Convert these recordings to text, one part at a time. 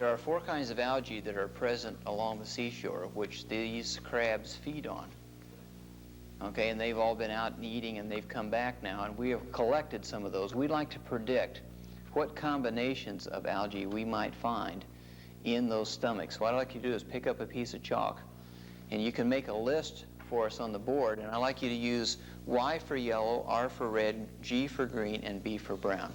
There are 4 kinds of algae that are present along the seashore, which these crabs feed on. Okay, and they've all been out and eating, and they've come back now, and we have collected some of those. We'd like to predict what combinations of algae we might find in those stomachs. What I'd like you to do is pick up a piece of chalk, and you can make a list for us on the board, and I'd like you to use Y for yellow, R for red, G for green, and B for brown.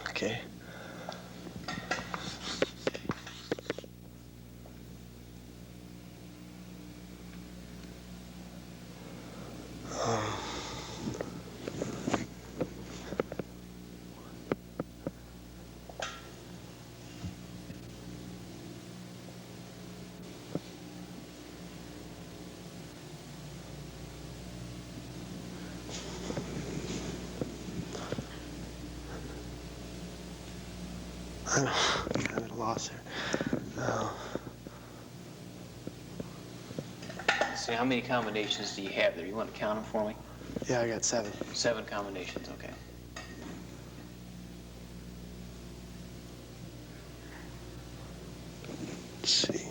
Okay. I'm at a loss here. See, how many combinations do you have there? You want to count them for me? Yeah, I got 7. 7 combinations, okay. Let's see.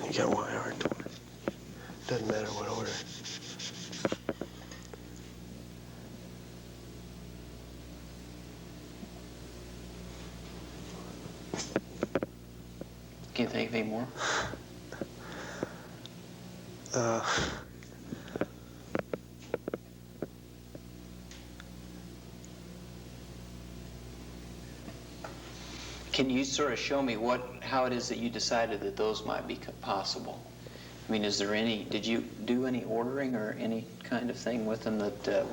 You got YR. Doesn't matter what order. Can you think of any more? Can you sort of show me how it is that you decided that those might be possible? I mean, is there any, did you do any ordering or any kind of thing with them that that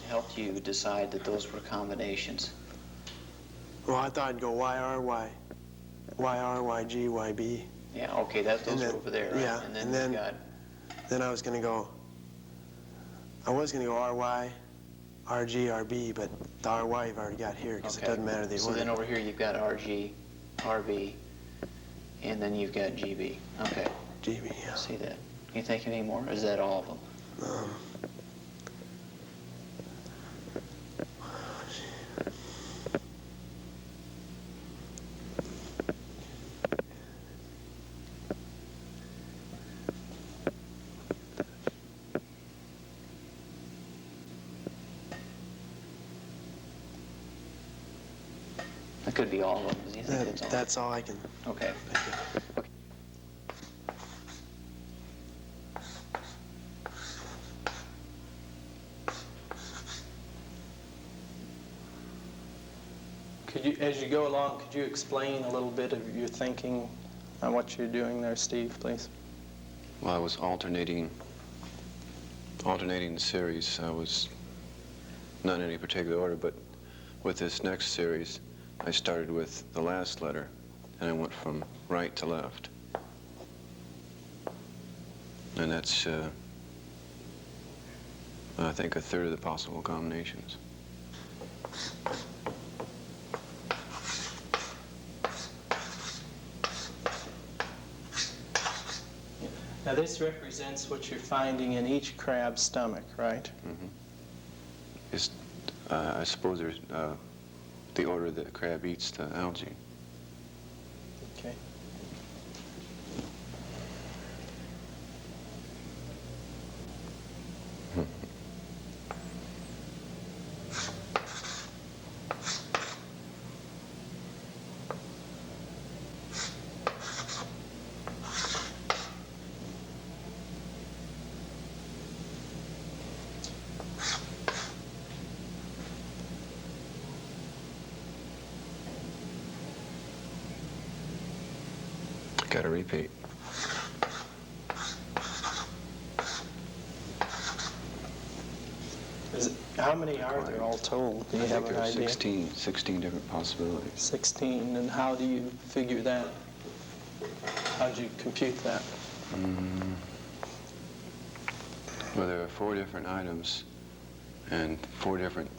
helped you decide that those were combinations? Well, I thought I'd go YR, YG, YB. Yeah, okay, those are over there, right? Yeah, And then, then I was going to go RY, RG, RB, but the RY you've already got here because it doesn't matter the order. So then over here you've got RG, RB, and then you've got GB. Okay. GB, yeah. See that. Can you think of any more? Or is that all of them? That could be all of them. Do you think That's all I can. Okay. Okay. Could you, as you go along, could you explain a little bit of your thinking on what you're doing there, Steve, please? Well, I was alternating the series. I was not in any particular order, but with this next series, I started with the last letter, and I went from right to left. And that's, I think, a third of the possible combinations. Now, this represents what you're finding in each crab's stomach, right? Mm-hmm. It's, I suppose there's the order that the crab eats the algae. Okay. Got to repeat. How many are there all told? Do you have an I think idea? there's 16 different possibilities. 16, and how do you figure that? How do you compute that? Well, there are 4 different items and 4 different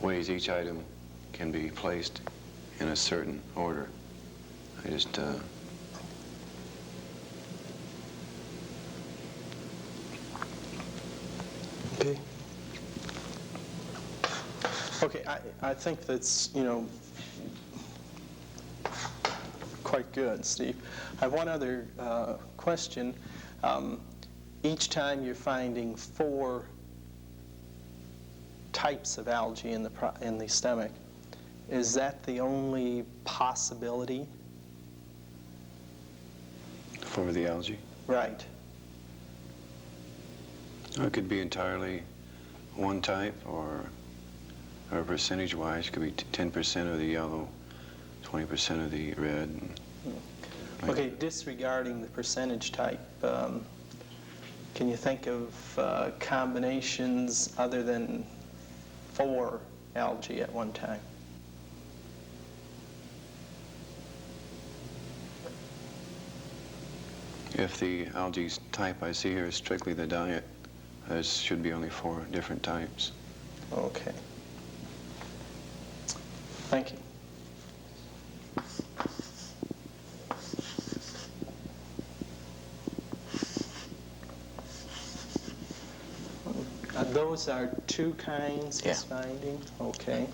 ways each item can be placed in a certain order. I just Okay. Okay, I think that's, quite good, Steve. I have one other question. Each time you're finding 4 types of algae in the stomach, is that the only possibility? for the algae. Right. It could be entirely one type, or percentage-wise, it could be 10% of the yellow, 20% of the red. Okay, disregarding the percentage type, can you think of combinations other than 4 algae at one time? If the algae type I see here is strictly the diet, there should be only 4 different types. Okay. Thank you. Those are 2 kinds he's finding? Okay.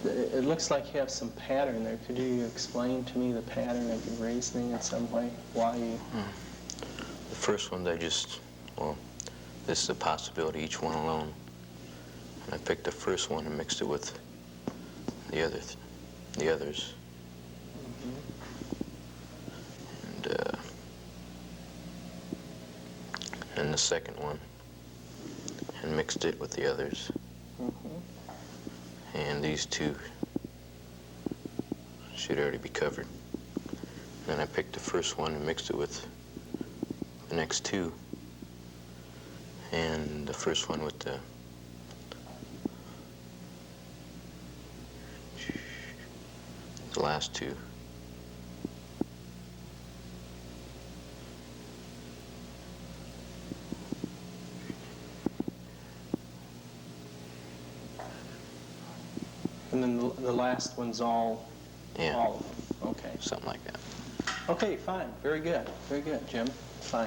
It looks like you have some pattern there. Could you explain to me the pattern of your reasoning in some way? Why you... The first one, this is a possibility, each one alone. And I picked the first one and mixed it with the others. And the second one, and mixed it with the others. And these 2 should already be covered. Then I picked the first one and mixed it with the next 2. And the first one with the last 2. And then the last one's all Yeah. all of them. Okay. Something like that. Okay, fine. Very good. Very good, Jim.